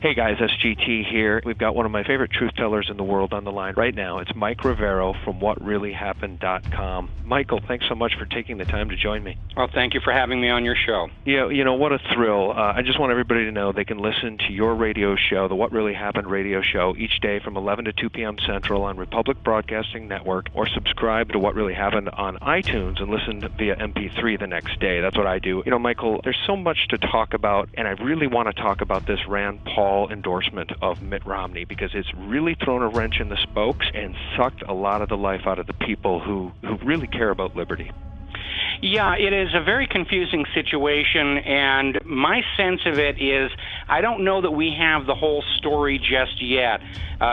Hey guys, SGT here. We've got one of my favorite truth tellers in the world on the line right now. It's Mike Rivero from WhatReallyHappened.com. Michael, thanks so much for taking the time to join me. Well, thank you for having me on your show. Yeah, you know, what a thrill. I just want everybody to know they can listen to your radio show, the What Really Happened radio show, each day from 11 to 2 p.m. Central on Republic Broadcasting Network, or subscribe to What Really Happened on iTunes and listen via MP3 the next day. That's what I do. You know, Michael, there's so much to talk about, and I really want to talk about this Rand Paul endorsement of Mitt Romney, because it's really thrown a wrench in the spokes and sucked a lot of the life out of the people who really care about liberty. Yeah, it is a very confusing situation, and my sense of it is I don't know that we have the whole story just yet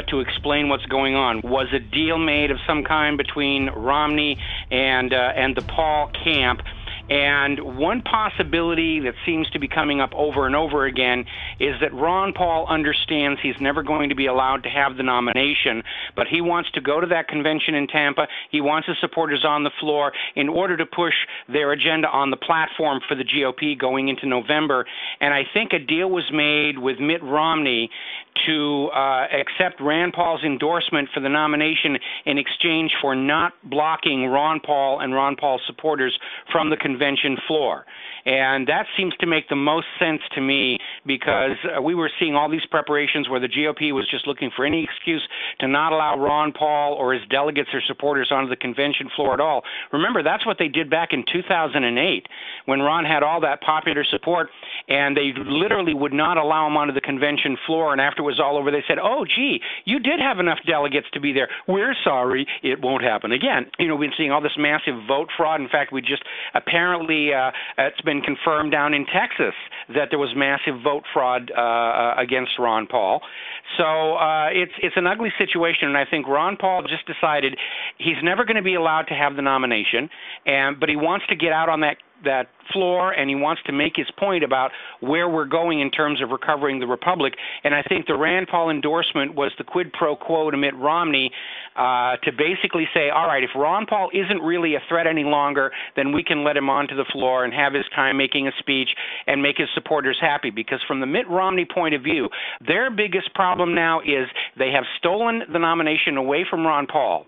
to explain what's going on. Was a deal made of some kind between Romney and the Paul camp? And one possibility that seems to be coming up over and over again is that Ron Paul understands he's never going to be allowed to have the nomination, but he wants to go to that convention in Tampa. He wants his supporters on the floor in order to push their agenda on the platform for the GOP going into November. And I think a deal was made with Mitt Romney to accept Rand Paul's endorsement for the nomination in exchange for not blocking Ron Paul and Ron Paul's supporters from the convention floor. And that seems to make the most sense to me, because we were seeing all these preparations where the GOP was just looking for any excuse to not allow Ron Paul or his delegates or supporters onto the convention floor at all. Remember, that's what they did back in 2008 when Ron had all that popular support, and they literally would not allow him onto the convention floor. And after it was all over, they said, oh, gee, you did have enough delegates to be there. We're sorry, it won't happen again. You know, we've been seeing all this massive vote fraud. In fact, we just apparently, it's been confirmed down in Texas that there was massive vote fraud against Ron Paul. So it's an ugly situation, and I think Ron Paul just decided he's never going to be allowed to have the nomination, but he wants to get out on that floor, and he wants to make his point about where we're going in terms of recovering the Republic. And I think the Rand Paul endorsement was the quid pro quo to Mitt Romney to basically say, all right, if Ron Paul isn't really a threat any longer, then we can let him onto the floor and have his time making a speech and make his supporters happy. Because from the Mitt Romney point of view, their biggest problem now is they have stolen the nomination away from Ron Paul.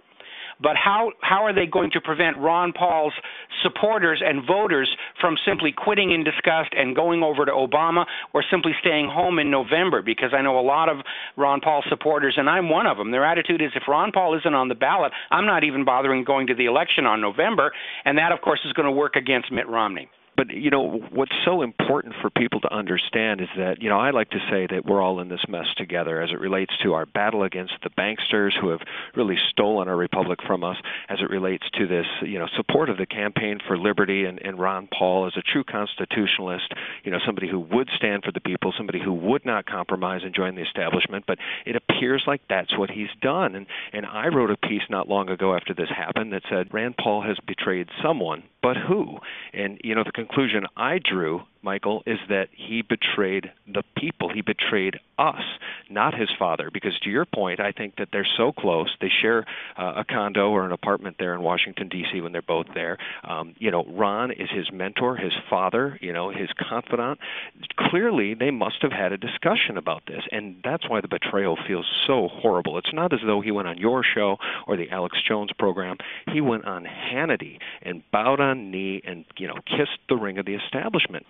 But how are they going to prevent Ron Paul's supporters and voters from simply quitting in disgust and going over to Obama, or simply staying home in November? Because I know a lot of Ron Paul supporters, and I'm one of them, their attitude is if Ron Paul isn't on the ballot, I'm not even bothering going to the election on November, and that, of course, is going to work against Mitt Romney. But, you know, what's so important for people to understand is that, you know, I like to say that we're all in this mess together as it relates to our battle against the banksters who have really stolen our republic from us, as it relates to this, you know, support of the campaign for liberty and Ron Paul as a true constitutionalist, you know, somebody who would stand for the people, somebody who would not compromise and join the establishment. But it appears like that's what he's done. And I wrote a piece not long ago after this happened that said Rand Paul has betrayed someone, but who? And, you know, the conclusion I drew, Michael, is that he betrayed the people. He betrayed us, not his father. Because to your point, I think that they're so close. They share a condo or an apartment there in Washington, D.C. when they're both there. You know, Ron is his mentor, his father, you know, his confidant. Clearly, they must have had a discussion about this. And that's why the betrayal feels so horrible. It's not as though he went on your show or the Alex Jones program. He went on Hannity and bowed on knee and, you know, kissed the ring of the establishment.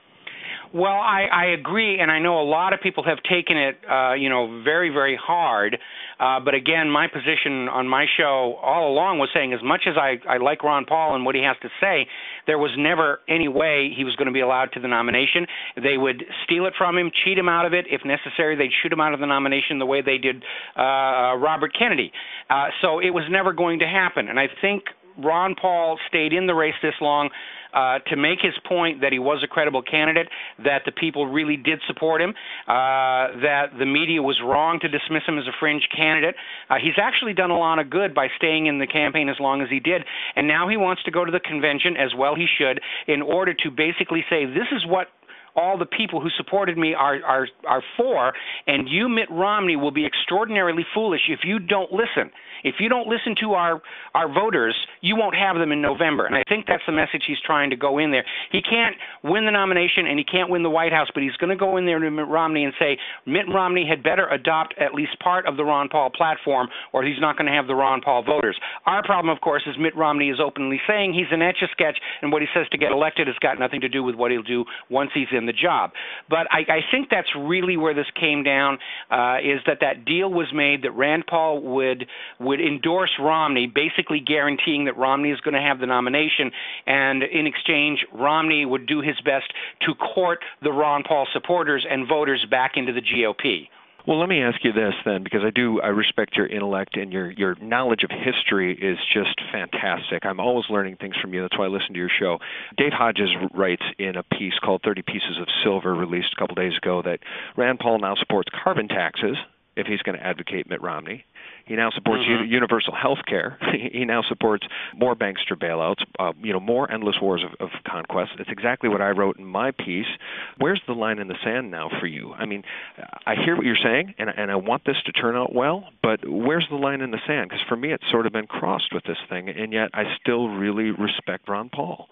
Well, I agree, and I know a lot of people have taken it, you know, very, very hard. But again, my position on my show all along was saying, as much as I like Ron Paul and what he has to say, there was never any way he was going to be allowed to the nomination. They would steal it from him, cheat him out of it. If necessary, they'd shoot him out of the nomination the way they did Robert Kennedy. So it was never going to happen. And I think Ron Paul stayed in the race this long to make his point that he was a credible candidate, that the people really did support him, that the media was wrong to dismiss him as a fringe candidate. He's actually done a lot of good by staying in the campaign as long as he did, and now he wants to go to the convention, as well he should, in order to basically say this is what all the people who supported me are for, and you, Mitt Romney, will be extraordinarily foolish if you don't listen. If you don't listen to our voters, you won't have them in November. And I think that's the message he's trying to go in there. He can't win the nomination and he can't win the White House, but he's going to go in there to Mitt Romney and say Mitt Romney had better adopt at least part of the Ron Paul platform, or he's not going to have the Ron Paul voters. Our problem, of course, is Mitt Romney is openly saying he's an etch-a-sketch, and what he says to get elected has got nothing to do with what he'll do once he's in the job. But I think that's really where this came down, is that deal was made that Rand Paul would endorse Romney, basically guaranteeing that Romney is going to have the nomination, and in exchange, Romney would do his best to court the Ron Paul supporters and voters back into the GOP. Well, let me ask you this then, because I respect your intellect, and your knowledge of history is just fantastic. I'm always learning things from you. That's why I listen to your show. Dave Hodges writes in a piece called 30 Pieces of Silver, released a couple days ago, that Rand Paul now supports carbon taxes if he's going to advocate Mitt Romney. He now supports universal health care. He now supports more bankster bailouts, more endless wars of conquest. It's exactly what I wrote in my piece. Where's the line in the sand now for you? I mean, I hear what you're saying, and I want this to turn out well, but where's the line in the sand? Because for me, it's sort of been crossed with this thing, and yet I still really respect Ron Paul.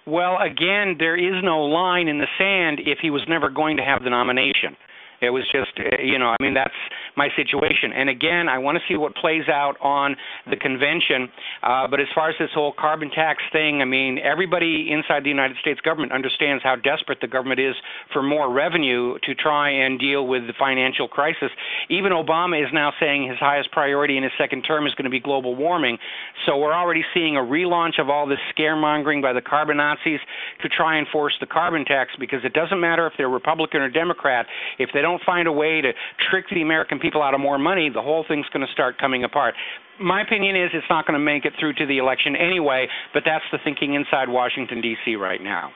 Well, again, there is no line in the sand if he was never going to have the nomination. It was just, that's my situation. And again, I want to see what plays out on the convention. But as far as this whole carbon tax thing, I mean, everybody inside the United States government understands how desperate the government is for more revenue to try and deal with the financial crisis. Even Obama is now saying his highest priority in his second term is going to be global warming. So we're already seeing a relaunch of all this scaremongering by the carbon Nazis to try and force the carbon tax, because it doesn't matter if they're Republican or Democrat. If they don't find a way to trick the American people out of more money, the whole thing's going to start coming apart. My opinion is it's not going to make it through to the election anyway, but that's the thinking inside Washington, D.C. right now.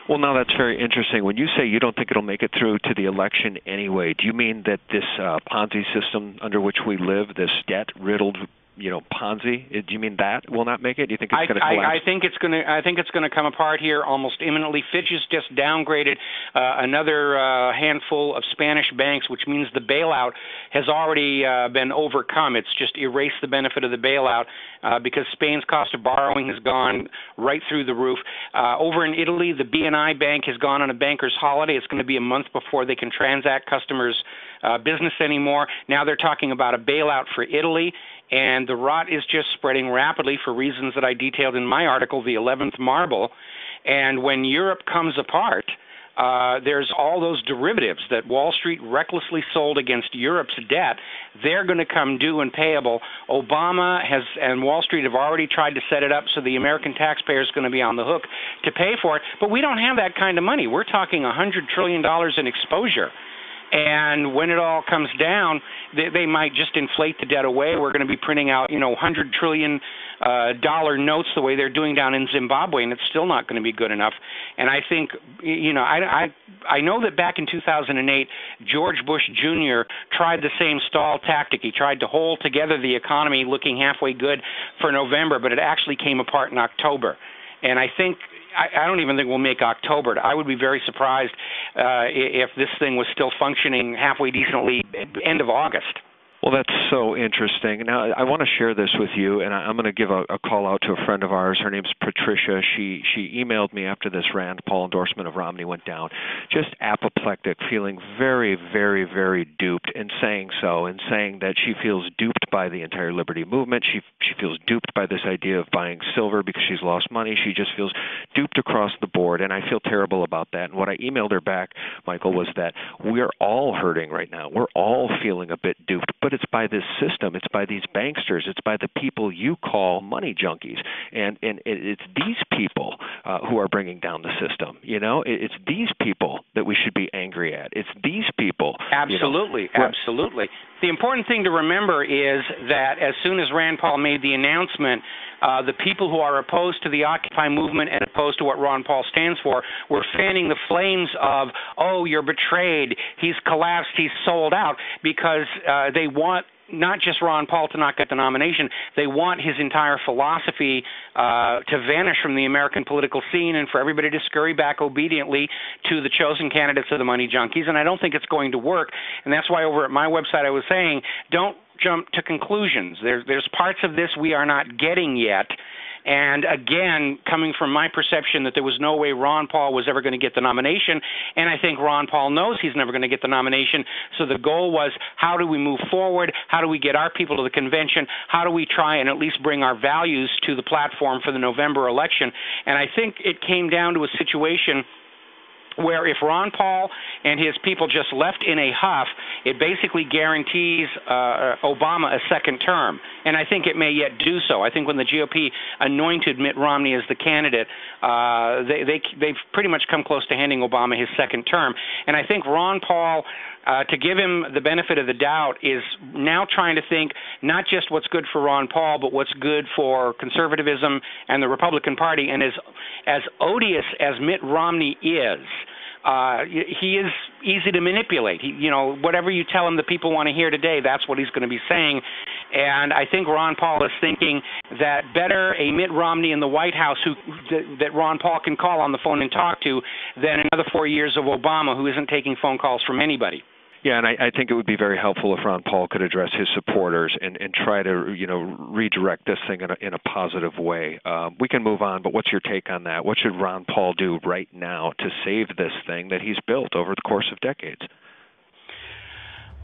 Well, now that's very interesting. When you say you don't think it'll make it through to the election anyway, do you mean that this Ponzi system under which we live, this debt-riddled Ponzi, do you mean that will not make it? Do you think it's going to collapse? I think it's going to come apart here almost imminently. Fitch has just downgraded another handful of Spanish banks, which means the bailout has already been overcome. It's just erased the benefit of the bailout because Spain's cost of borrowing has gone right through the roof. Over in Italy, the BNI Bank has gone on a banker's holiday. It's going to be a month before they can transact customers' business anymore. Now they're talking about a bailout for Italy. And the rot is just spreading rapidly for reasons that I detailed in my article, The 11th Marble. And when Europe comes apart, there's all those derivatives that Wall Street recklessly sold against Europe's debt. They're going to come due and payable. Obama and Wall Street have already tried to set it up so the American taxpayer is going to be on the hook to pay for it. But we don't have that kind of money. We're talking $100 trillion in exposure. And when it all comes down, they might just inflate the debt away. We're going to be printing out, $100 trillion notes the way they're doing down in Zimbabwe, and it's still not going to be good enough. And I think, I know that back in 2008, George Bush Jr. tried the same stall tactic. He tried to hold together the economy looking halfway good for November, but it actually came apart in October. And I think I don't even think we'll make October. I would be very surprised if this thing was still functioning halfway decently end of August. Well, that's so interesting. Now, I want to share this with you, and I'm going to give a call out to a friend of ours. Her name's Patricia. She emailed me after this Rand Paul endorsement of Romney went down, just apoplectic, feeling very, very, very duped, and saying that she feels duped by the entire liberty movement. She feels duped by this idea of buying silver because she's lost money. She just feels duped across the board, and I feel terrible about that. And what I emailed her back, Michael, was that we're all hurting right now. We're all feeling a bit duped. But it's by this system, it's by these banksters, it's by the people you call money junkies, and it's these people who are bringing down the system. It's these people that we should be angry at. It's these people. Absolutely, absolutely. The important thing to remember is that as soon as Rand Paul made the announcement, the people who are opposed to the Occupy movement and opposed to what Ron Paul stands for were fanning the flames of, oh, you're betrayed, he's collapsed, he's sold out, because they want not just Ron Paul to not get the nomination. They want his entire philosophy to vanish from the American political scene and for everybody to scurry back obediently to the chosen candidates of the money junkies. And I don't think it's going to work. And that's why over at my website I was saying, don't jump to conclusions. There's parts of this we are not getting yet. And again, coming from my perception that there was no way Ron Paul was ever going to get the nomination, and I think Ron Paul knows he's never going to get the nomination, so the goal was, how do we move forward? How do we get our people to the convention? How do we try and at least bring our values to the platform for the November election? And I think it came down to a situation where if Ron Paul and his people just left in a huff, it basically guarantees Obama a second term. And I think it may yet do so. I think when the GOP anointed Mitt Romney as the candidate, they've pretty much come close to handing Obama his second term. And I think Ron Paul, to give him the benefit of the doubt, is now trying to think not just what's good for Ron Paul, but what's good for conservatism and the Republican Party. And as odious as Mitt Romney is, he is easy to manipulate. Whatever you tell him the people want to hear today, that's what he's going to be saying. And I think Ron Paul is thinking that better a Mitt Romney in the White House that Ron Paul can call on the phone and talk to than another 4 years of Obama who isn't taking phone calls from anybody. Yeah, and I think it would be very helpful if Ron Paul could address his supporters and try to, redirect this thing in a positive way. We can move on, but what's your take on that? What should Ron Paul do right now to save this thing that he's built over the course of decades?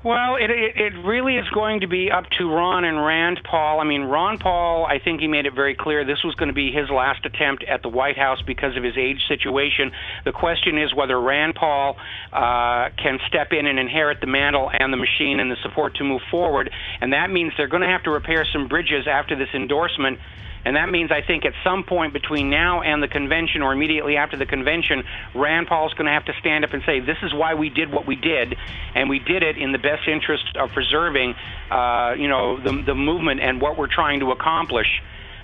Well, it really is going to be up to Ron and Rand Paul. I mean, Ron Paul, I think he made it very clear this was going to be his last attempt at the White House because of his age situation. The question is whether Rand Paul can step in and inherit the mantle and the machine and the support to move forward. And that means they're going to have to repair some bridges after this endorsement. And that means, I think, at some point between now and the convention or immediately after the convention, Rand Paul's going to have to stand up and say, this is why we did what we did, and we did it in the best interest of preserving, the movement and what we're trying to accomplish,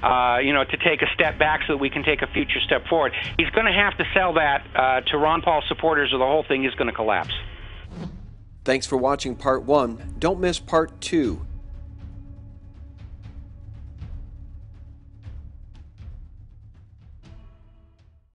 to take a step back so that we can take a future step forward. He's going to have to sell that to Ron Paul's supporters or the whole thing is going to collapse. Thanks for watching Part 1. Don't miss Part 2.